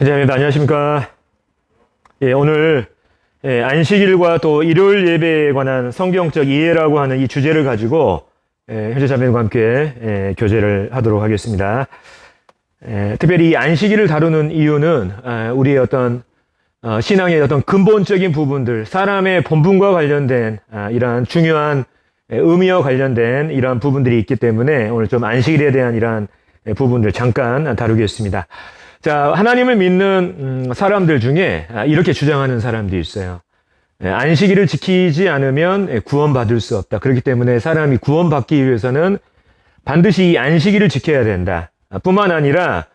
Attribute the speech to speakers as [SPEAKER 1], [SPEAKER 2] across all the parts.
[SPEAKER 1] 회장님, 안녕하십니까? 예, 오늘 안식일과 또 일요일 예배에 관한 성경적 이해라고 하는 이 주제를 가지고 현재 자매님과 함께 교제를 하도록 하겠습니다. 특별히 이 안식일을 다루는 이유는 우리의 어떤 신앙의 어떤 근본적인 부분들, 사람의 본분과 관련된 이러한 중요한 의미와 관련된 이러한 부분들이 있기 때문에 오늘 좀 안식일에 대한 이러한 부분들 잠깐 다루겠습니다. 자, 하나님을 믿는 사람들 중에 이렇게 주장하는 사람들이 있어요. 안식일을 지키지 않으면 구원받을 수 없다. 그렇기 때문에 사람이 구원받기 위해서는 반드시 이 안식일을 지켜야 된다. 뿐만 아니라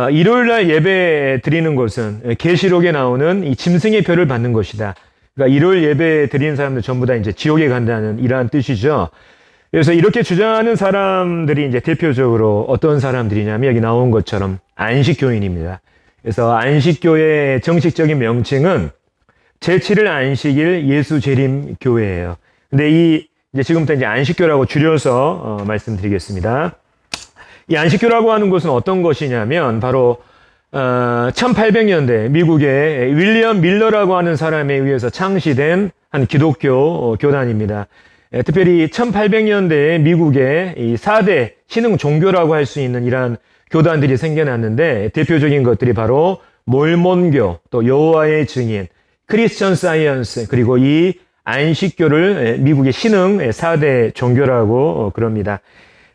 [SPEAKER 1] 일요일날 예배 드리는 것은 계시록에 나오는 이 짐승의 표를 받는 것이다. 그러니까 일요일 예배 드리는 사람들 전부 다 이제 지옥에 간다는 이러한 뜻이죠. 그래서 이렇게 주장하는 사람들이 이제 대표적으로 어떤 사람들이냐면 여기 나온 것처럼 안식교인입니다. 그래서 안식교의 정식적인 명칭은 제7일 안식일 예수 재림 교회예요. 근데 이제 지금부터 이제 안식교라고 줄여서 말씀드리겠습니다. 이 안식교라고 하는 것은 어떤 것이냐면 바로 1800년대 미국의 윌리엄 밀러라고 하는 사람에 의해서 창시된 한 기독교 교단입니다. 특별히 1800년대에 미국의 이 4대 신흥 종교라고 할 수 있는 이러한 교단들이 생겨났는데 대표적인 것들이 바로 몰몬교, 또 여호와의 증인, 크리스천 사이언스, 그리고 이 안식교를 미국의 신흥 4대 종교라고 그럽니다.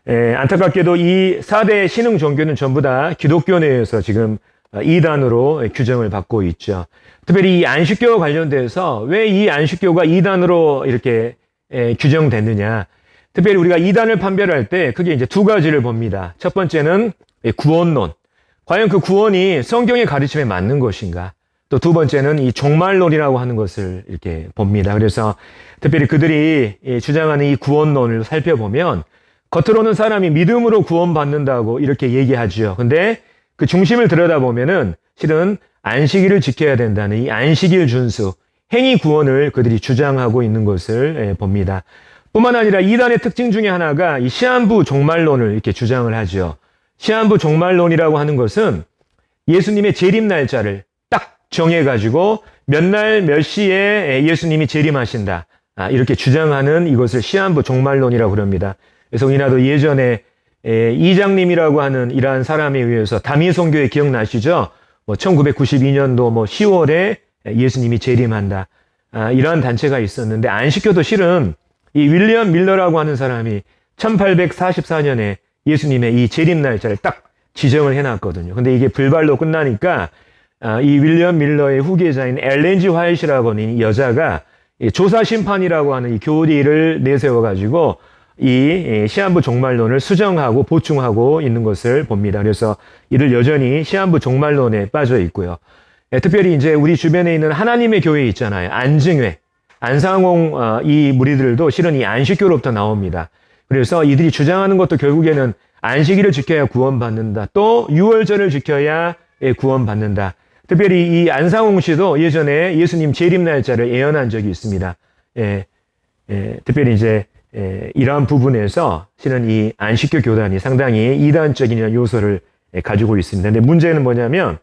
[SPEAKER 1] 안타깝게도 이 4대 신흥 종교는 전부 다 기독교 내에서 지금 이단으로 규정을 받고 있죠. 특별히 이 안식교와 관련돼서 왜 이 안식교가 이단으로 이렇게 규정됐느냐. 특별히 우리가 이단을 판별할 때 크게 이제 두 가지를 봅니다. 첫 번째는 구원론. 과연 그 구원이 성경의 가르침에 맞는 것인가? 또 두 번째는 이 종말론이라고 하는 것을 이렇게 봅니다. 그래서 특별히 그들이 주장하는 이 구원론을 살펴보면 겉으로는 사람이 믿음으로 구원받는다고 이렇게 얘기하죠. 근데 그 중심을 들여다보면은 실은 안식일을 지켜야 된다는 이 안식일 준수, 행위 구원을 그들이 주장하고 있는 것을 봅니다. 뿐만 아니라 이단의 특징 중에 하나가 이 시한부 종말론을 이렇게 주장을 하죠. 시한부 종말론이라고 하는 것은 예수님의 재림 날짜를 딱 정해가지고 몇 날 몇 시에 예수님이 재림하신다. 이렇게 주장하는 이것을 시한부 종말론이라고 그럽니다. 그래서 우리나라도 예전에 이장님이라고 하는 이러한 사람에 의해서 다미성교회 기억나시죠? 1992년도 10월에 예수님이 재림한다. 이러한 단체가 있었는데 안식교도 실은 이 윌리엄 밀러라고 하는 사람이 1844년에 예수님의 이 재림 날짜를 딱 지정을 해놨거든요. 근데 이게 불발로 끝나니까 이 윌리엄 밀러의 후계자인 엘렌 G 화이트라고 하는 이 여자가 조사 심판이라고 하는 이 교리를 내세워가지고 이 시한부 종말론을 수정하고 보충하고 있는 것을 봅니다. 그래서 이를 여전히 시한부 종말론에 빠져 있고요. 특별히 이제 우리 주변에 있는 하나님의 교회 있잖아요. 안증회, 안상홍 이 무리들도 실은 이 안식교로부터 나옵니다. 그래서 이들이 주장하는 것도 결국에는 안식일을 지켜야 구원받는다. 또 유월절을 지켜야 구원받는다. 특별히 이 안상홍 씨도 예전에 예수님 재림 날짜를 예언한 적이 있습니다. 특별히 이제 이러한 부분에서 실은 이 안식교 교단이 상당히 이단적인 요소를 가지고 있습니다. 근데 문제는 뭐냐면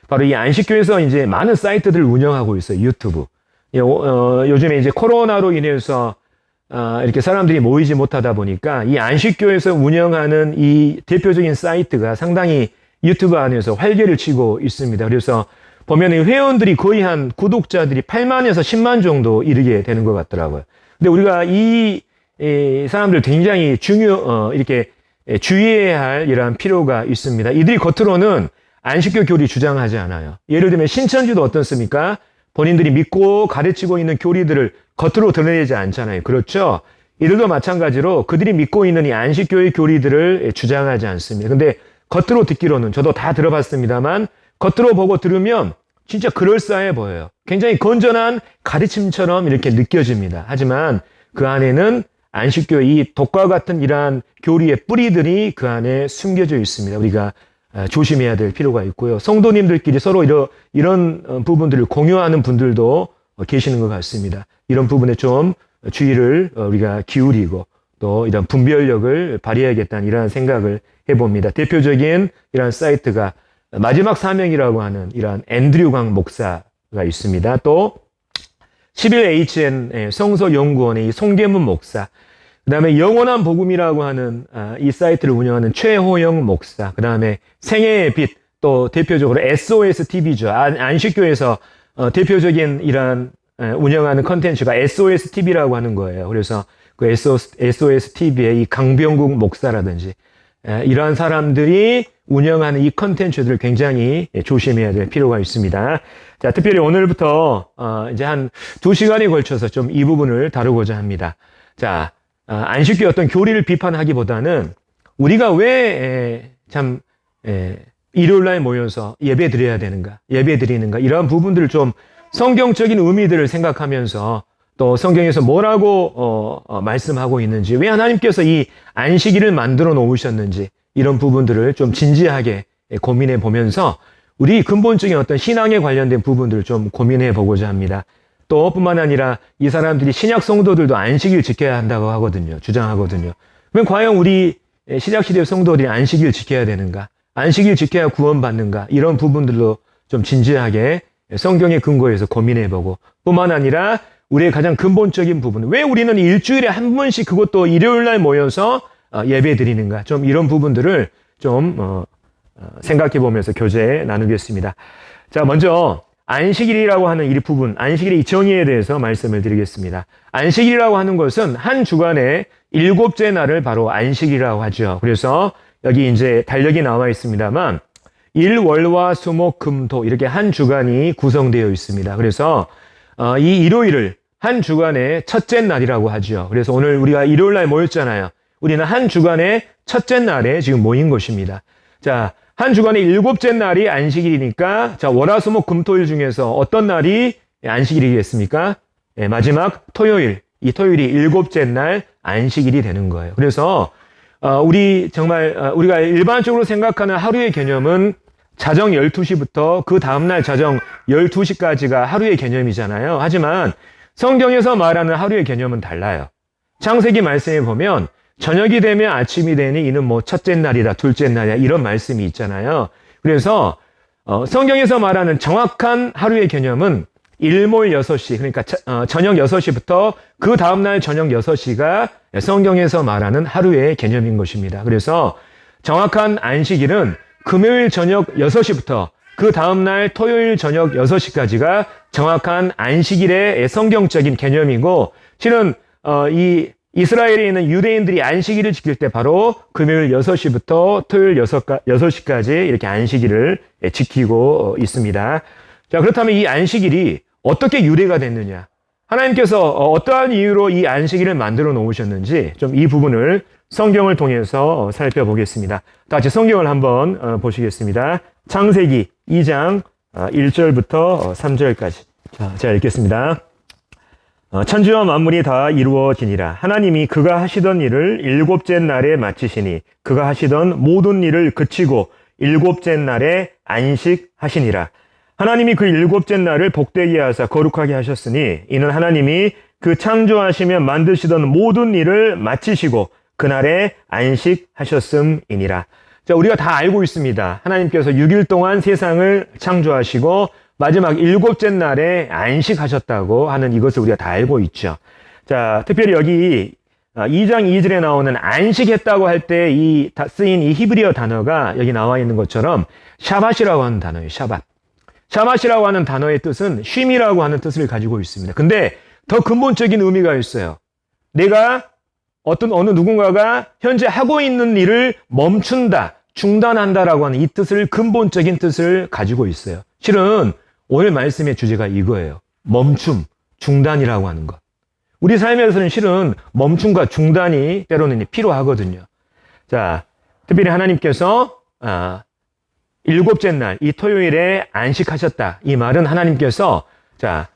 [SPEAKER 1] 바로 이 안식교에서 이제 많은 사이트들을 운영하고 있어요. 유튜브. 요즘에 이제 코로나로 인해서 이렇게 사람들이 모이지 못하다 보니까 이 안식교에서 운영하는 이 대표적인 사이트가 상당히 유튜브 안에서 활개를 치고 있습니다. 그래서 보면 회원들이 거의 한 구독자들이 8만에서 10만 정도 이르게 되는 것 같더라고요. 근데 우리가 이 사람들 굉장히 이렇게 주의해야 할 이러한 필요가 있습니다. 이들이 겉으로는 안식교 교리 주장하지 않아요. 예를 들면 신천지도 어떻습니까? 본인들이 믿고 가르치고 있는 교리들을 겉으로 드러내지 않잖아요. 그렇죠? 이들도 마찬가지로 그들이 믿고 있는 이 안식교의 교리들을 주장하지 않습니다. 근데 겉으로 듣기로는 저도 다 들어봤습니다만 겉으로 보고 들으면 진짜 그럴싸해 보여요. 굉장히 건전한 가르침처럼 이렇게 느껴집니다. 하지만 그 안에는 안식교의 이 독과 같은 이러한 교리의 뿌리들이 그 안에 숨겨져 있습니다. 우리가 조심해야 될 필요가 있고요. 성도님들끼리 서로 이런 부분들을 공유하는 분들도 계시는 것 같습니다. 이런 부분에 좀 주의를 우리가 기울이고 또 이런 분별력을 발휘해야겠다는 이러한 생각을 해봅니다. 대표적인 이러한 사이트가 마지막 사명이라고 하는 이러한 앤드류 강 목사가 있습니다. 또 11HN 성서연구원의 이 송계문 목사, 그 다음에 영원한 복음이라고 하는 이 사이트를 운영하는 최호영 목사, 그 다음에 생애의 빛, 또 대표적으로 SOS TV죠. 안식교에서 대표적인 이러한 운영하는 컨텐츠가 SOS TV라고 하는 거예요. 그래서 그 SOS TV의 이 강병국 목사라든지 이러한 사람들이 운영하는 이 컨텐츠들을 굉장히 조심해야 될 필요가 있습니다. 자, 특별히 오늘부터 이제 한 2시간에 걸쳐서 좀 이 부분을 다루고자 합니다. 자, 안식교의 어떤 교리를 비판하기보다는 우리가 왜 참 일요일날 모여서 예배 드려야 되는가, 예배 드리는가, 이러한 부분들을 좀 성경적인 의미들을 생각하면서 또 성경에서 뭐라고 말씀하고 있는지, 왜 하나님께서 이 안식일을 만들어 놓으셨는지, 이런 부분들을 좀 진지하게 고민해 보면서 우리 근본적인 어떤 신앙에 관련된 부분들을 좀 고민해 보고자 합니다. 또 뿐만 아니라 이 사람들이 신약 성도들도 안식일 지켜야 한다고 하거든요. 주장하거든요. 그럼 과연 우리 신약시대 성도들이 안식일 지켜야 되는가? 안식일 지켜야 구원받는가? 이런 부분들로 좀 진지하게 성경의 근거에서 고민해보고, 뿐만 아니라 우리의 가장 근본적인 부분, 왜 우리는 일주일에 한 번씩, 그것도 일요일날 모여서 예배 드리는가? 좀 이런 부분들을 좀 생각해보면서 교제 나누겠습니다. 자, 먼저 안식일이라고 하는 이 부분, 안식일의 이 정의에 대해서 말씀을 드리겠습니다. 안식일이라고 하는 것은 한 주간의 7째 날을 바로 안식일이라고 하죠. 그래서 여기 이제 달력이 나와 있습니다만 일, 월, 화, 수, 목, 금, 토 이렇게 한 주간이 구성되어 있습니다. 그래서 이 일요일을 한 주간의 첫째 날이라고 하죠. 그래서 오늘 우리가 일요일 날 모였잖아요. 우리는 한 주간의 첫째 날에 지금 모인 것입니다. 자, 한 주간의 7째 날이 안식일이니까, 자, 월, 화, 수, 목, 금, 토일 중에서 어떤 날이 안식일이겠습니까? 네, 마지막 토요일, 이 토요일이 7째 날 안식일이 되는 거예요. 그래서 우리 정말 우리가 일반적으로 생각하는 하루의 개념은 자정 12시부터 그 다음날 자정 12시까지가 하루의 개념이잖아요. 하지만 성경에서 말하는 하루의 개념은 달라요. 창세기 말씀에 보면 저녁이 되면 아침이 되니 이는 뭐 첫째 날이다, 둘째 날이다, 이런 말씀이 있잖아요. 그래서 성경에서 말하는 정확한 하루의 개념은 일몰 6시, 그러니까 저녁 6시부터 그 다음날 저녁 6시가 성경에서 말하는 하루의 개념인 것입니다. 그래서 정확한 안식일은 금요일 저녁 6시부터 그 다음날 토요일 저녁 6시까지가 정확한 안식일의 성경적인 개념이고, 실은 이 이스라엘에 있는 유대인들이 안식일을 지킬 때 바로 금요일 6시부터 토요일 6시까지 이렇게 안식일을 지키고 있습니다. 자, 그렇다면 이 안식일이 어떻게 유래가 됐느냐? 하나님께서 어떠한 이유로 이 안식일을 만들어 놓으셨는지 좀 이 부분을 성경을 통해서 살펴보겠습니다. 다 같이 성경을 한번 보시겠습니다. 창세기 2장 1절부터 3절까지. 자, 제가 읽겠습니다. 천지와 만물이 다 이루어지니라. 하나님이 그가 하시던 일을 7째 날에 마치시니 그가 하시던 모든 일을 그치고 7째 날에 안식하시니라. 하나님이 그 7째 날을 복되게 하사 거룩하게 하셨으니 이는 하나님이 그 창조하시며 만드시던 모든 일을 마치시고 그날에 안식하셨음이니라. 자, 우리가 다 알고 있습니다. 하나님께서 6일 동안 세상을 창조하시고 마지막 7째 날에 안식하셨다고 하는 이것을 우리가 다 알고 있죠. 자, 특별히 여기 2장 2절에 나오는 안식했다고 할 때 쓰인 이 히브리어 단어가 여기 나와 있는 것처럼 샤밧이라고 하는 단어예요. 샤밧. 샤밧이라고 하는 단어의 뜻은 쉼이라고 하는 뜻을 가지고 있습니다. 근데 더 근본적인 의미가 있어요. 내가 어느 누군가가 현재 하고 있는 일을 멈춘다, 중단한다라고 하는 이 뜻을, 근본적인 뜻을 가지고 있어요. 실은 오늘 말씀의 주제가 이거예요. 멈춤, 중단이라고 하는 것. 우리 삶에서는 실은 멈춤과 중단이 때로는 필요하거든요. 자, 특별히 하나님께서 7째 날, 이 토요일에 안식하셨다. 이 말은 하나님께서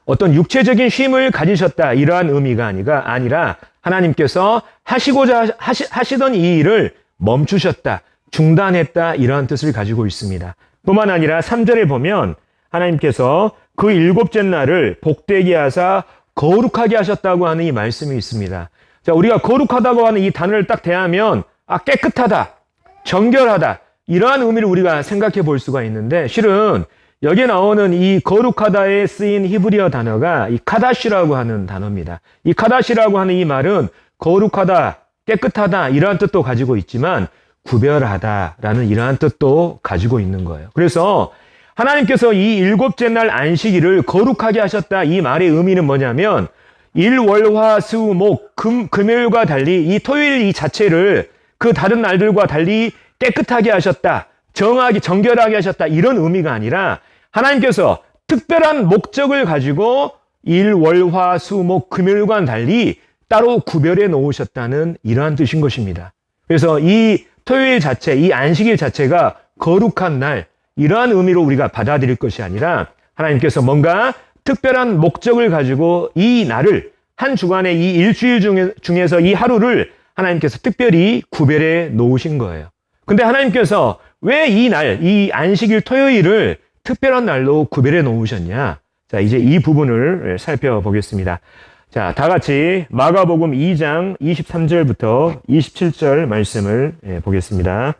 [SPEAKER 1] 어떤 육체적인 쉼을 가지셨다. 이러한 의미가 아니라 하나님께서 하시던 이 일을 멈추셨다. 중단했다. 이러한 뜻을 가지고 있습니다. 뿐만 아니라 3절에 보면 하나님께서 그 7째 날을 복되게 하사 거룩하게 하셨다고 하는 이 말씀이 있습니다. 자, 우리가 거룩하다고 하는 이 단어를 딱 대하면 깨끗하다, 정결하다, 이러한 의미를 우리가 생각해 볼 수가 있는데, 실은 여기에 나오는 이 거룩하다에 쓰인 히브리어 단어가 이 카다시라고 하는 단어입니다. 이 카다시라고 하는 이 말은 거룩하다, 깨끗하다 이러한 뜻도 가지고 있지만 구별하다라는 이러한 뜻도 가지고 있는 거예요. 그래서 하나님께서 이 일곱째 날 안식일을 거룩하게 하셨다, 이 말의 의미는 뭐냐면 일, 월, 화, 수, 목, 금요일과 달리 이 토요일 이 자체를 그 다른 날들과 달리 깨끗하게 하셨다, 정결하게 하셨다, 이런 의미가 아니라 하나님께서 특별한 목적을 가지고 일, 월, 화, 수, 목, 금요일과는 달리 따로 구별해 놓으셨다는 이러한 뜻인 것입니다. 그래서 이 토요일 자체, 이 안식일 자체가 거룩한 날, 이러한 의미로 우리가 받아들일 것이 아니라 하나님께서 뭔가 특별한 목적을 가지고 이 날을, 한 주간의 이 일주일 중에서 이 하루를 하나님께서 특별히 구별해 놓으신 거예요. 근데 하나님께서 왜 이 날, 이 안식일 토요일을 특별한 날로 구별해 놓으셨냐? 자, 이제 이 부분을 살펴보겠습니다. 자, 다 같이 마가복음 2장 23절부터 27절 말씀을 보겠습니다.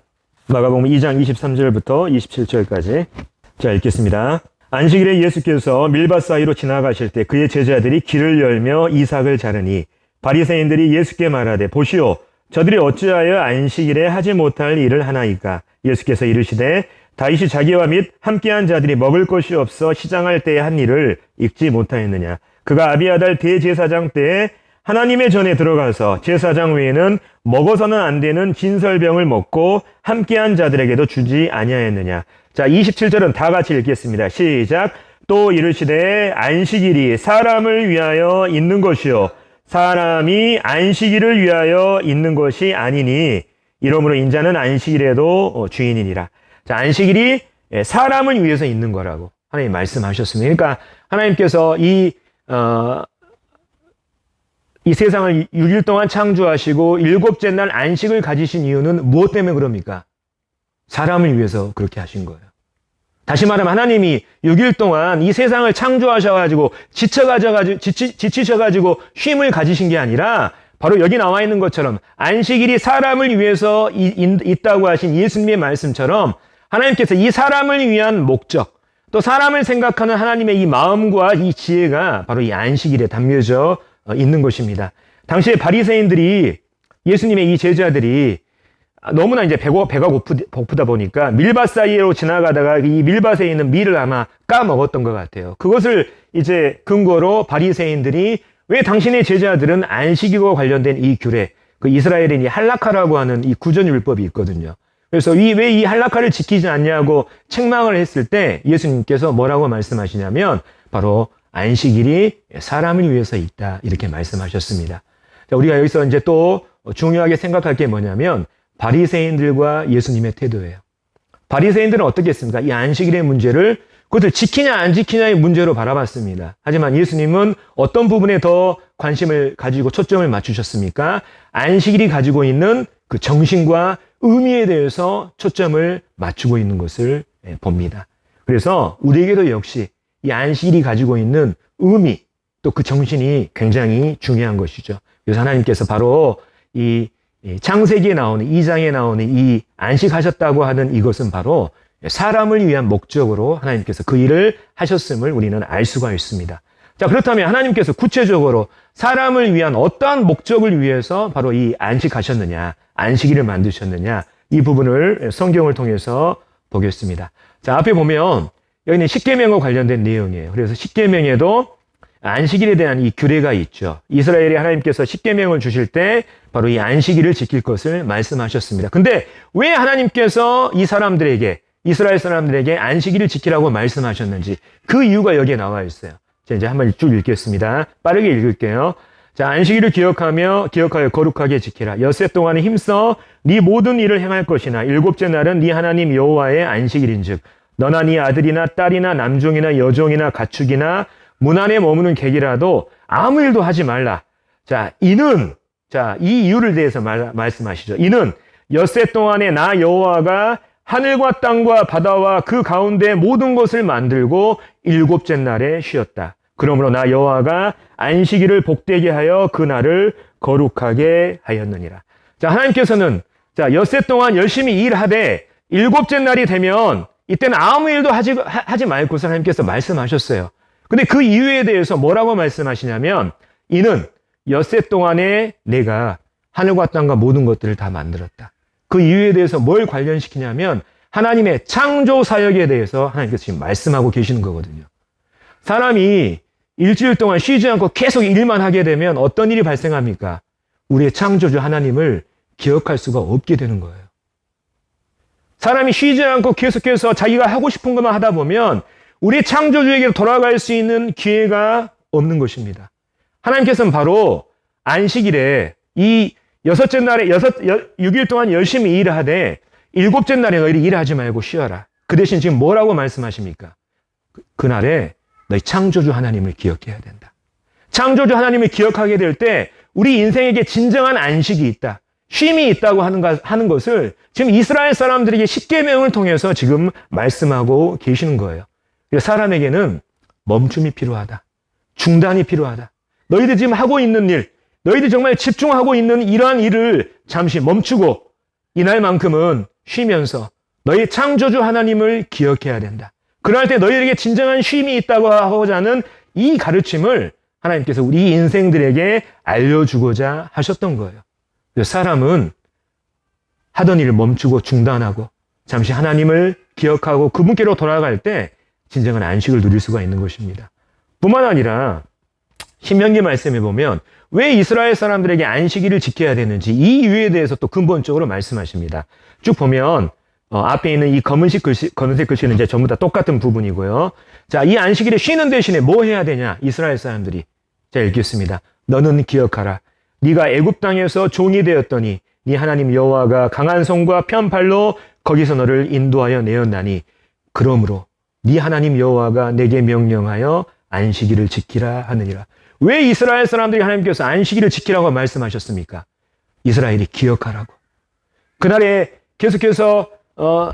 [SPEAKER 1] 마가복음 2장 23절부터 27절까지. 자, 읽겠습니다. 안식일에 예수께서 밀밭 사이로 지나가실 때 그의 제자들이 길을 열며 이삭을 자르니 바리새인들이 예수께 말하되 보시오, 저들이 어찌하여 안식일에 하지 못할 일을 하나이까? 예수께서 이르시되 다윗이 자기와 및 함께한 자들이 먹을 것이 없어 시장할 때에 한 일을 읽지 못하였느냐? 그가 아비아달 대제사장 때에 하나님의 전에 들어가서 제사장 외에는 먹어서는 안 되는 진설병을 먹고 함께한 자들에게도 주지 아니하였느냐? 자, 27절은 다 같이 읽겠습니다. 시작. 또 이르시되 안식일이 사람을 위하여 있는 것이요 사람이 안식일을 위하여 있는 것이 아니니 이러므로 인자는 안식일에도 주인이니라. 자, 안식일이 사람을 위해서 있는 거라고 하나님 말씀하셨습니다. 그러니까 하나님께서 이 세상을 6일 동안 창조하시고 일곱째 날 안식을 가지신 이유는 무엇 때문에 그럽니까? 사람을 위해서 그렇게 하신 거예요. 다시 말하면 하나님이 6일 동안 이 세상을 창조하셔가지고 지치셔가지고 쉼을 가지신 게 아니라 바로 여기 나와 있는 것처럼 안식일이 사람을 위해서 있다고 하신 예수님의 말씀처럼 하나님께서 이 사람을 위한 목적, 또 사람을 생각하는 하나님의 이 마음과 이 지혜가 바로 이 안식일에 담겨져 있는 것입니다. 당시에 바리새인들이, 예수님의 이 제자들이 너무나 이제 배가 고프다 보니까 밀밭 사이로 지나가다가 이 밀밭에 있는 밀을 아마 까먹었던 것 같아요. 그것을 이제 근거로 바리새인들이 왜 당신의 제자들은 안식일과 관련된 이 규례, 그 이스라엘의 이 할라카라고 하는 이 구전율법이 있거든요. 그래서 왜 이 할라카를 지키지 않냐고 책망을 했을 때 예수님께서 뭐라고 말씀하시냐면 바로 안식일이 사람을 위해서 있다, 이렇게 말씀하셨습니다. 자, 우리가 여기서 이제 또 중요하게 생각할 게 뭐냐면 바리새인들과 예수님의 태도예요. 바리새인들은 어떻게 했습니까? 이 안식일의 문제를 그것을 지키냐 안 지키냐의 문제로 바라봤습니다. 하지만 예수님은 어떤 부분에 더 관심을 가지고 초점을 맞추셨습니까? 안식일이 가지고 있는 그 정신과 의미에 대해서 초점을 맞추고 있는 것을 봅니다. 그래서 우리에게도 역시 이 안식일이 가지고 있는 의미, 또 그 정신이 굉장히 중요한 것이죠. 그래서 하나님께서 바로 이 창세기에 나오는, 2장에 나오는 이 안식하셨다고 하는 이것은 바로 사람을 위한 목적으로 하나님께서 그 일을 하셨음을 우리는 알 수가 있습니다. 자, 그렇다면 하나님께서 구체적으로 사람을 위한 어떠한 목적을 위해서 바로 이 안식하셨느냐, 안식일을 만드셨느냐, 이 부분을 성경을 통해서 보겠습니다. 자, 앞에 보면 여기는 십계명과 관련된 내용이에요. 그래서 십계명에도 안식일에 대한 이 규례가 있죠. 이스라엘에 하나님께서 십계명을 주실 때 바로 이 안식일을 지킬 것을 말씀하셨습니다. 근데 왜 하나님께서 이 사람들에게, 이스라엘 사람들에게 안식일을 지키라고 말씀하셨는지 그 이유가 여기에 나와 있어요. 자, 이제 한번 쭉 읽겠습니다. 빠르게 읽을게요. 자, 안식일을 기억하여 거룩하게 지키라. 엿새 동안에 힘써 네 모든 일을 행할 것이나 일곱째 날은 네 하나님 여호와의 안식일인즉 너나 네 아들이나 딸이나 남종이나 여종이나 가축이나 문 안에 머무는 객이라도 아무 일도 하지 말라. 자, 이 이유를 대해서 말씀하시죠. 이는 엿새 동안에 나 여호와가 하늘과 땅과 바다와 그 가운데 모든 것을 만들고 일곱째 날에 쉬었다. 그러므로 나 여호와가 안식일을 복되게 하여 그 날을 거룩하게 하였느니라. 자, 하나님께서는 엿새 동안 열심히 일하되 일곱째 날이 되면 이때는 아무 일도 하지 말고 하나님께서 말씀하셨어요. 근데 그 이유에 대해서 뭐라고 말씀하시냐면 이는 엿새 동안에 내가 하늘과 땅과 모든 것들을 다 만들었다. 그 이유에 대해서 뭘 관련시키냐면 하나님의 창조 사역에 대해서 하나님께서 지금 말씀하고 계시는 거거든요. 사람이 일주일 동안 쉬지 않고 계속 일만 하게 되면 어떤 일이 발생합니까? 우리의 창조주 하나님을 기억할 수가 없게 되는 거예요. 사람이 쉬지 않고 계속해서 자기가 하고 싶은 것만 하다 보면 우리 창조주에게 돌아갈 수 있는 기회가 없는 것입니다. 하나님께서는 바로 안식일에 이 여섯째 날에 6일 동안 열심히 일을 하되 일곱째 날에 너희를 일하지 말고 쉬어라. 그 대신 지금 뭐라고 말씀하십니까? 그날에 너희 창조주 하나님을 기억해야 된다. 창조주 하나님을 기억하게 될 때 우리 인생에게 진정한 안식이 있다. 쉼이 있다고 하는 것을 지금 이스라엘 사람들에게 십계명을 통해서 지금 말씀하고 계시는 거예요. 사람에게는 멈춤이 필요하다. 중단이 필요하다. 너희들 지금 하고 있는 일, 너희들 정말 집중하고 있는 이러한 일을 잠시 멈추고 이날만큼은 쉬면서 너희 창조주 하나님을 기억해야 된다. 그럴 때 너희에게 진정한 쉼이 있다고 하고자 하는 이 가르침을 하나님께서 우리 인생들에게 알려주고자 하셨던 거예요. 사람은 하던 일을 멈추고 중단하고 잠시 하나님을 기억하고 그분께로 돌아갈 때 진정한 안식을 누릴 수가 있는 것입니다. 뿐만 아니라 신명기 말씀에 보면 왜 이스라엘 사람들에게 안식일을 지켜야 되는지 이 이유에 대해서 또 근본적으로 말씀하십니다. 쭉 보면 앞에 있는 이 검은색 글씨는 이제 전부 다 똑같은 부분이고요. 자, 이 안식일에 쉬는 대신에 뭐 해야 되냐? 이스라엘 사람들이. 자, 읽겠습니다. 너는 기억하라. 네가 애굽 땅에서 종이 되었더니 네 하나님 여호와가 강한 손과 편 팔로 거기서 너를 인도하여 내었나니 그러므로 네 하나님 여호와가 내게 명령하여 안식일을 지키라 하느니라. 왜 이스라엘 사람들이 하나님께서 안식일을 지키라고 말씀하셨습니까? 이스라엘이 기억하라고. 그날에 계속해서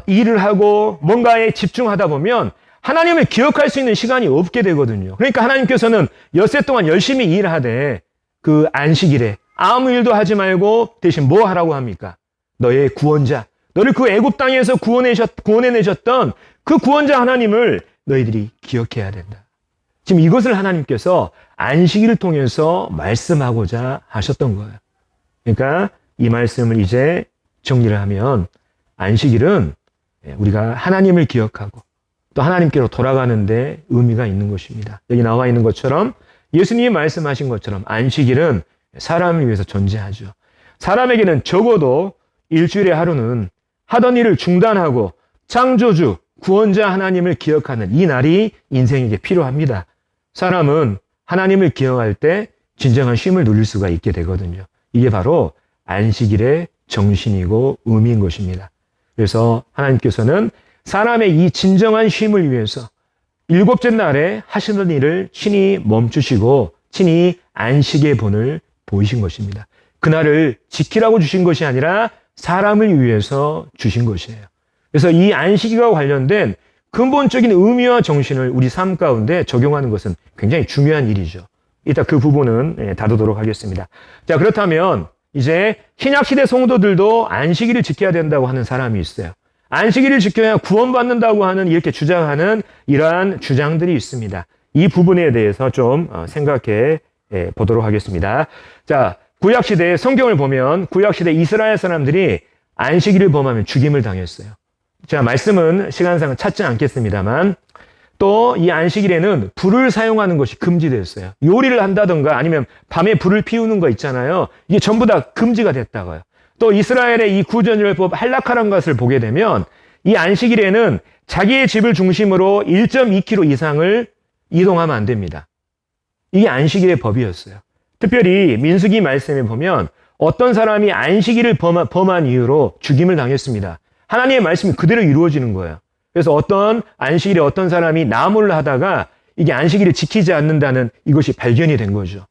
[SPEAKER 1] 일을 하고 뭔가에 집중하다 보면 하나님을 기억할 수 있는 시간이 없게 되거든요. 그러니까 하나님께서는 엿새 동안 열심히 일하되 그 안식일에 아무 일도 하지 말고 대신 뭐 하라고 합니까? 너의 구원자, 너를 그 애굽 땅에서 구원해내셨던 그 구원자 하나님을 너희들이 기억해야 된다. 지금 이것을 하나님께서 안식일을 통해서 말씀하고자 하셨던 거예요. 그러니까 이 말씀을 이제 정리를 하면 안식일은 우리가 하나님을 기억하고 또 하나님께로 돌아가는 데 의미가 있는 것입니다. 여기 나와 있는 것처럼 예수님이 말씀하신 것처럼 안식일은 사람을 위해서 존재하죠. 사람에게는 적어도 일주일의 하루는 하던 일을 중단하고 창조주, 구원자 하나님을 기억하는 이 날이 인생에게 필요합니다. 사람은 하나님을 기억할 때 진정한 쉼을 누릴 수가 있게 되거든요. 이게 바로 안식일의 정신이고 의미인 것입니다. 그래서 하나님께서는 사람의 이 진정한 쉼을 위해서 일곱째 날에 하시던 일을 친히 멈추시고 친히 안식의 본을 보이신 것입니다. 그날을 지키라고 주신 것이 아니라 사람을 위해서 주신 것이에요. 그래서 이 안식일과 관련된 근본적인 의미와 정신을 우리 삶 가운데 적용하는 것은 굉장히 중요한 일이죠. 이따 그 부분은 다루도록 하겠습니다. 자, 그렇다면 이제 신약시대 성도들도 안식일을 지켜야 된다고 하는 사람이 있어요. 안식일을 지켜야 구원받는다고 하는 이렇게 주장하는 이러한 주장들이 있습니다. 이 부분에 대해서 좀 생각해 보도록 하겠습니다. 자, 구약시대 성경을 보면 구약시대 이스라엘 사람들이 안식일을 범하면 죽임을 당했어요. 자, 말씀은 시간상은 찾지 않겠습니다만 또 이 안식일에는 불을 사용하는 것이 금지됐어요. 요리를 한다던가 아니면 밤에 불을 피우는 거 있잖아요. 이게 전부 다 금지가 됐다고요. 또 이스라엘의 이 구전율법 한락하는 것을 보게 되면 이 안식일에는 자기의 집을 중심으로 1.2km 이상을 이동하면 안 됩니다. 이게 안식일의 법이었어요. 특별히 민수기 말씀에 보면 어떤 사람이 안식일을 범한 이유로 죽임을 당했습니다. 하나님의 말씀이 그대로 이루어지는 거예요. 그래서 어떤 안식일에 어떤 사람이 나무를 하다가 이게 안식일을 지키지 않는다는 이것이 발견이 된 거죠.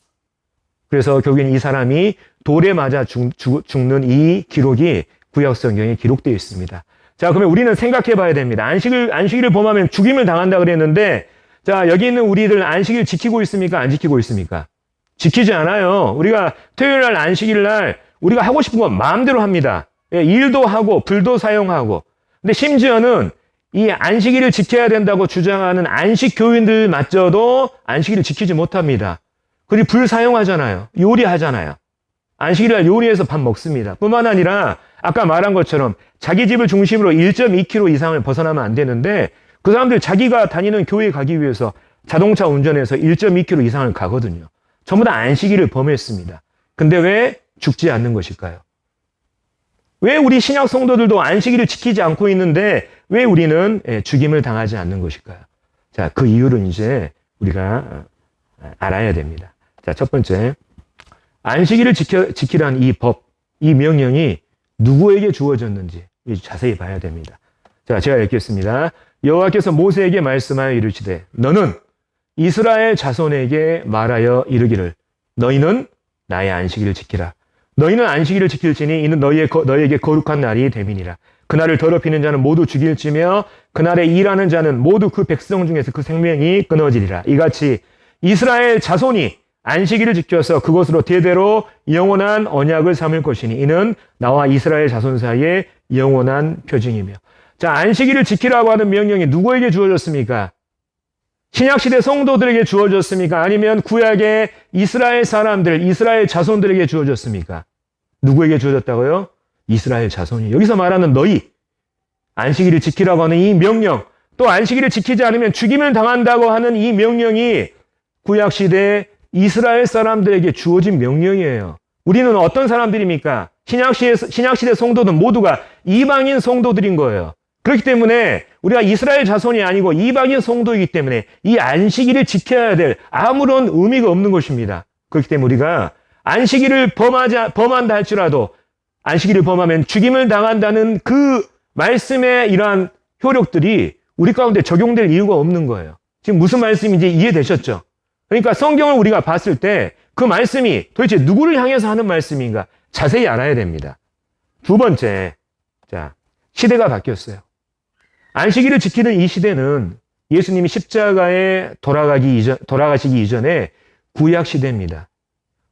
[SPEAKER 1] 그래서 결국엔 이 사람이 돌에 맞아 죽는 이 기록이 구약 성경에 기록되어 있습니다. 자, 그러면 우리는 생각해 봐야 됩니다. 안식일을 범하면 죽임을 당한다 그랬는데, 자, 여기 있는 우리들 안식일 지키고 있습니까? 안 지키고 있습니까? 지키지 않아요. 우리가 토요일 날 안식일 날 우리가 하고 싶은 건 마음대로 합니다. 일도 하고 불도 사용하고 근데 심지어는 이 안식일을 지켜야 된다고 주장하는 안식 교인들마저도 안식일을 지키지 못합니다. 그리고 불 사용하잖아요. 요리하잖아요. 안식일날 요리해서 밥 먹습니다. 뿐만 아니라 아까 말한 것처럼 자기 집을 중심으로 1.2km 이상을 벗어나면 안 되는데 그 사람들 자기가 다니는 교회에 가기 위해서 자동차 운전해서 1.2km 이상을 가거든요. 전부 다 안식일을 범했습니다. 근데 왜 죽지 않는 것일까요? 왜 우리 신약 성도들도 안식일을 지키지 않고 있는데 왜 우리는 죽임을 당하지 않는 것일까요? 자, 그 이유를 이제 우리가 알아야 됩니다. 자, 첫 번째, 안식일을 지키라는 이 법, 이 명령이 누구에게 주어졌는지 자세히 봐야 됩니다. 자, 제가 읽겠습니다. 여호와께서 모세에게 말씀하여 이르시되 너는 이스라엘 자손에게 말하여 이르기를 너희는 나의 안식일을 지키라. 너희는 안식일을 지킬지니 이는 너희에게 거룩한 날이 됨이니라. 그날을 더럽히는 자는 모두 죽일지며 그날에 일하는 자는 모두 그 백성 중에서 그 생명이 끊어지리라. 이같이 이스라엘 자손이 안식일을 지켜서 그것으로 대대로 영원한 언약을 삼을 것이니 이는 나와 이스라엘 자손 사이의 영원한 표징이며. 자, 안식일을 지키라고 하는 명령이 누구에게 주어졌습니까? 신약시대 성도들에게 주어졌습니까? 아니면 구약의 이스라엘 사람들, 이스라엘 자손들에게 주어졌습니까? 누구에게 주어졌다고요? 이스라엘 자손이. 여기서 말하는 너희, 안식일을 지키라고 하는 이 명령, 또 안식일을 지키지 않으면 죽임을 당한다고 하는 이 명령이 구약시대 이스라엘 사람들에게 주어진 명령이에요. 우리는 어떤 사람들입니까? 신약시대 성도는 모두가 이방인 성도들인 거예요. 그렇기 때문에 우리가 이스라엘 자손이 아니고 이방인 성도이기 때문에 이 안식일을 지켜야 될 아무런 의미가 없는 것입니다. 그렇기 때문에 우리가 안식일을 범한다 할지라도 안식일을 범하면 죽임을 당한다는 그 말씀의 이러한 효력들이 우리 가운데 적용될 이유가 없는 거예요. 지금 무슨 말씀인지 이해되셨죠? 그러니까 성경을 우리가 봤을 때 그 말씀이 도대체 누구를 향해서 하는 말씀인가 자세히 알아야 됩니다. 두 번째, 자, 시대가 바뀌었어요. 안식일을 지키는 이 시대는 예수님이 십자가에 돌아가시기 이전에 구약 시대입니다.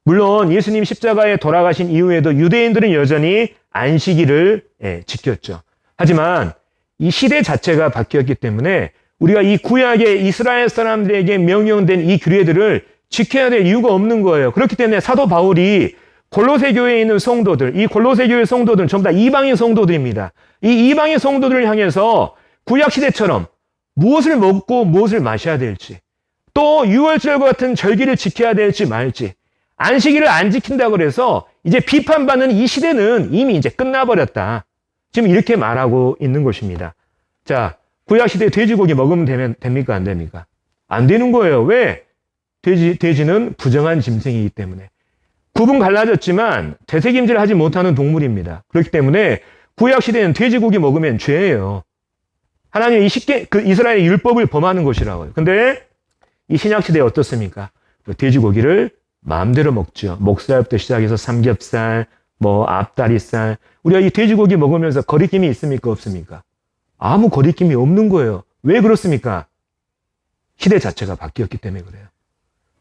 [SPEAKER 1] 물론 예수님이 십자가에 돌아가신 이후에도 유대인들은 여전히 안식일을 지켰죠. 하지만 이 시대 자체가 바뀌었기 때문에 우리가 이 구약의 이스라엘 사람들에게 명령된 이 규례들을 지켜야 될 이유가 없는 거예요. 그렇기 때문에 사도 바울이 골로새 교회에 있는 성도들, 이 골로새 교회 성도들은 전부 다 이방인 성도들입니다. 이 이방인 성도들을 향해서 구약 시대처럼 무엇을 먹고 무엇을 마셔야 될지, 또 유월절과 같은 절기를 지켜야 될지 말지, 안식일을 안 지킨다고 해서 이제 비판받는 이 시대는 이미 이제 끝나버렸다. 지금 이렇게 말하고 있는 것입니다. 자, 구약 시대 돼지고기 먹으면 됩니까? 안 됩니까? 안 되는 거예요. 왜? 돼지는 부정한 짐승이기 때문에. 굽은 갈라졌지만 되새김질을 하지 못하는 동물입니다. 그렇기 때문에 구약 시대는 돼지고기 먹으면 죄예요. 하나님이 이스라엘의 율법을 범하는 것이라고요. 근데 이 신약 시대에 어떻습니까? 돼지고기를 마음대로 먹죠. 목살부터 시작해서 삼겹살, 앞다리살. 우리가 이 돼지고기 먹으면서 거리낌이 있습니까? 없습니까? 아무 거리낌이 없는 거예요. 왜 그렇습니까? 시대 자체가 바뀌었기 때문에 그래요.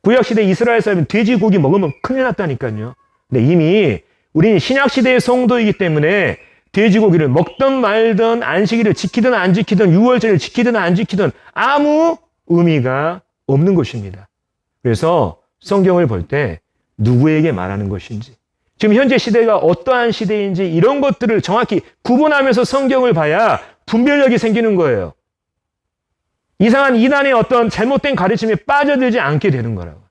[SPEAKER 1] 구약시대 이스라엘 사람이 돼지고기 먹으면 큰일 났다니까요. 근데 이미 우리는 신약시대의 성도이기 때문에 돼지고기를 먹든 말든 안식일을 지키든 안 지키든 유월절을 지키든 안 지키든 아무 의미가 없는 것입니다. 그래서 성경을 볼 때 누구에게 말하는 것인지, 지금 현재 시대가 어떠한 시대인지 이런 것들을 정확히 구분하면서 성경을 봐야 분별력이 생기는 거예요. 이상한 이단의 어떤 잘못된 가르침에 빠져들지 않게 되는 거라고.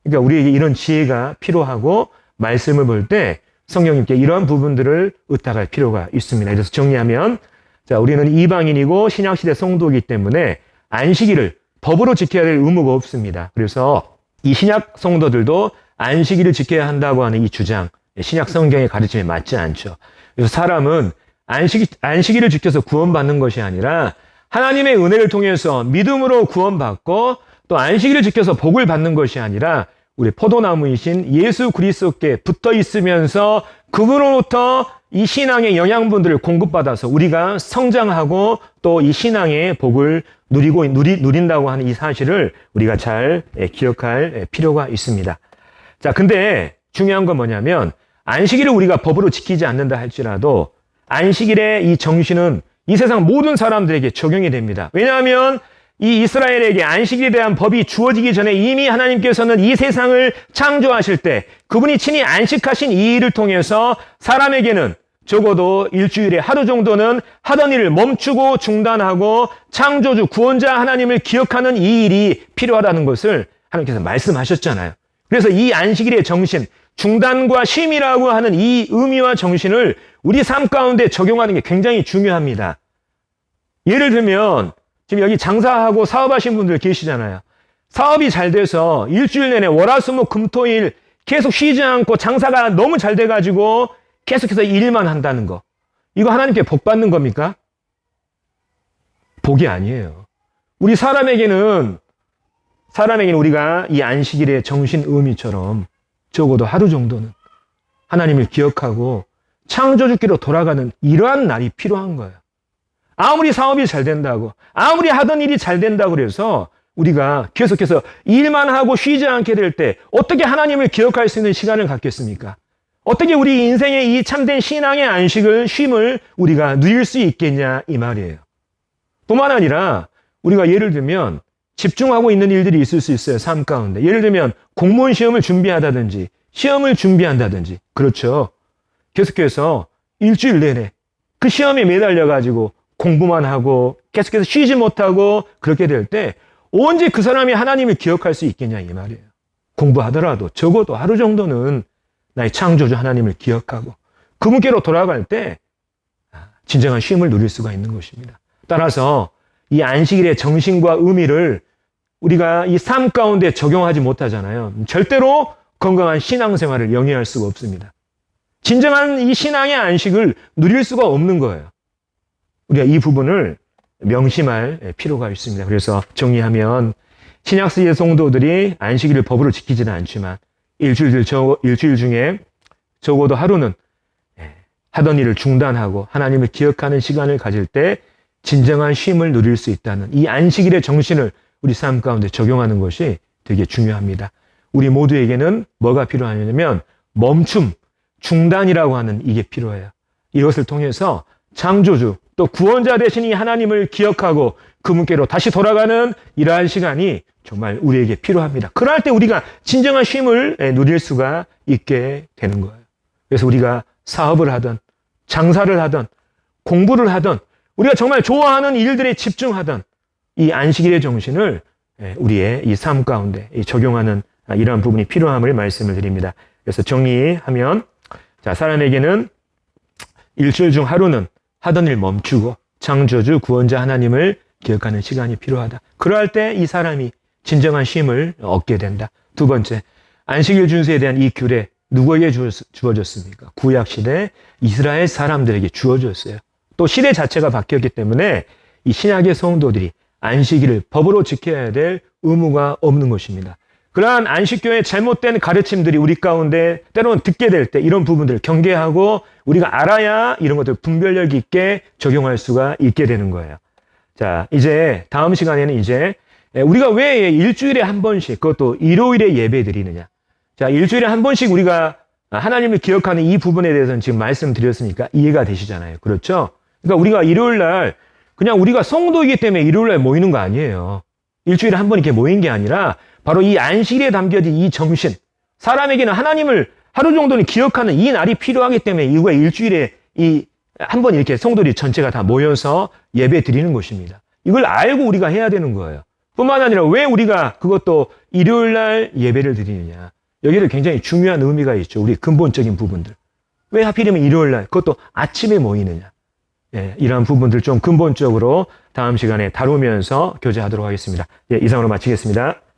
[SPEAKER 1] 그러니까 우리에게 이런 지혜가 필요하고 말씀을 볼 때 성령님께 이러한 부분들을 의탁할 필요가 있습니다. 그래서 정리하면, 자, 우리는 이방인이고 신약시대 성도이기 때문에 안식일을 법으로 지켜야 될 의무가 없습니다. 그래서 이 신약 성도들도 안식일을 지켜야 한다고 하는 이 주장, 신약 성경의 가르침에 맞지 않죠. 그래서 사람은 안식일을 지켜서 구원받는 것이 아니라 하나님의 은혜를 통해서 믿음으로 구원받고 또 안식일을 지켜서 복을 받는 것이 아니라 우리 포도나무이신 예수 그리스도께 붙어 있으면서 그분으로부터 이 신앙의 영양분들을 공급받아서 우리가 성장하고 또 이 신앙의 복을 누린다고 하는 이 사실을 우리가 잘 기억할 필요가 있습니다. 자, 근데 중요한 건 뭐냐면 안식일을 우리가 법으로 지키지 않는다 할지라도 안식일의 이 정신은 이 세상 모든 사람들에게 적용이 됩니다. 왜냐하면 이 이스라엘에게 안식일에 대한 법이 주어지기 전에 이미 하나님께서는 이 세상을 창조하실 때 그분이 친히 안식하신 이 일을 통해서 사람에게는 적어도 일주일에 하루 정도는 하던 일을 멈추고 중단하고 창조주 구원자 하나님을 기억하는 이 일이 필요하다는 것을 하나님께서 말씀하셨잖아요. 그래서 이 안식일의 정신, 중단과 쉼이라고 하는 이 의미와 정신을 우리 삶 가운데 적용하는 게 굉장히 중요합니다. 예를 들면 지금 여기 장사하고 사업하신 분들 계시잖아요. 사업이 잘 돼서 일주일 내내 월화수목금토일 계속 쉬지 않고 장사가 너무 잘 돼가지고 계속해서 일만 한다는 거. 이거 하나님께 복 받는 겁니까? 복이 아니에요. 우리 사람에게는 우리가 이 안식일의 정신 의미처럼 적어도 하루 정도는 하나님을 기억하고 창조주께로 돌아가는 이러한 날이 필요한 거예요. 아무리 사업이 잘 된다고, 아무리 하던 일이 잘 된다고 그래서 우리가 계속해서 일만 하고 쉬지 않게 될 때 어떻게 하나님을 기억할 수 있는 시간을 갖겠습니까? 어떻게 우리 인생의 이 참된 신앙의 안식을, 쉼을 우리가 누릴 수 있겠냐 이 말이에요. 뿐만 아니라 우리가 예를 들면 집중하고 있는 일들이 있을 수 있어요. 삶 가운데. 예를 들면 공무원 시험을 준비하다든지 시험을 준비한다든지 그렇죠. 계속해서 일주일 내내 그 시험에 매달려가지고 공부만 하고 계속해서 쉬지 못하고 그렇게 될 때 언제 그 사람이 하나님을 기억할 수 있겠냐 이 말이에요. 공부하더라도 적어도 하루 정도는 나의 창조주 하나님을 기억하고 그분께로 돌아갈 때 진정한 쉼을 누릴 수가 있는 것입니다. 따라서 이 안식일의 정신과 의미를 우리가 이 삶 가운데 적용하지 못하잖아요. 절대로 건강한 신앙생활을 영위할 수가 없습니다. 진정한 이 신앙의 안식을 누릴 수가 없는 거예요. 우리가 이 부분을 명심할 필요가 있습니다. 그래서 정리하면 신약시대 성도들이 안식일을 법으로 지키지는 않지만 일주일 중에 적어도 하루는 하던 일을 중단하고 하나님을 기억하는 시간을 가질 때 진정한 쉼을 누릴 수 있다는 이 안식일의 정신을 우리 삶 가운데 적용하는 것이 되게 중요합니다. 우리 모두에게는 뭐가 필요하냐면 멈춤, 중단이라고 하는 이게 필요해요. 이것을 통해서 창조주 또 구원자 되신 이 하나님을 기억하고 그분께로 다시 돌아가는 이러한 시간이 정말 우리에게 필요합니다. 그럴 때 우리가 진정한 쉼을 누릴 수가 있게 되는 거예요. 그래서 우리가 사업을 하든 장사를 하든 공부를 하든 우리가 정말 좋아하는 일들에 집중하든 이 안식일의 정신을 우리의 이 삶 가운데 적용하는 이러한 부분이 필요함을 말씀을 드립니다. 그래서 정리하면 자, 사람에게는 일주일 중 하루는 하던 일 멈추고 창조주 구원자 하나님을 기억하는 시간이 필요하다. 그러할 때 이 사람이 진정한 쉼을 얻게 된다. 두 번째, 안식일 준수에 대한 이 규례 누구에게 주어졌습니까? 구약시대 이스라엘 사람들에게 주어졌어요. 또 시대 자체가 바뀌었기 때문에 이 신약의 성도들이 안식일을 법으로 지켜야 될 의무가 없는 것입니다. 그러한 안식교의 잘못된 가르침들이 우리 가운데 때로는 듣게 될 때 이런 부분들을 경계하고 우리가 알아야 이런 것들 분별력 있게 적용할 수가 있게 되는 거예요. 자, 이제 다음 시간에는 이제 우리가 왜 일주일에 한 번씩 그것도 일요일에 예배 드리느냐. 자, 일주일에 한 번씩 우리가 하나님을 기억하는 이 부분에 대해서는 지금 말씀드렸으니까 이해가 되시잖아요. 그렇죠? 그러니까 우리가 일요일 날 그냥 우리가 성도이기 때문에 일요일 날 모이는 거 아니에요. 일주일에 한 번 이렇게 모인 게 아니라 바로 이 안식일에 담겨진 이 정신, 사람에게는 하나님을 하루 정도는 기억하는 이 날이 필요하기 때문에 이후에 일주일에 이 한 번 이렇게 성도들이 전체가 다 모여서 예배 드리는 것입니다. 이걸 알고 우리가 해야 되는 거예요. 뿐만 아니라 왜 우리가 그것도 일요일 날 예배를 드리느냐. 여기도 굉장히 중요한 의미가 있죠. 우리 근본적인 부분들. 왜 하필이면 일요일 날 그것도 아침에 모이느냐. 이러한 부분들 좀 근본적으로 다음 시간에 다루면서 교제하도록 하겠습니다. 이상으로 마치겠습니다.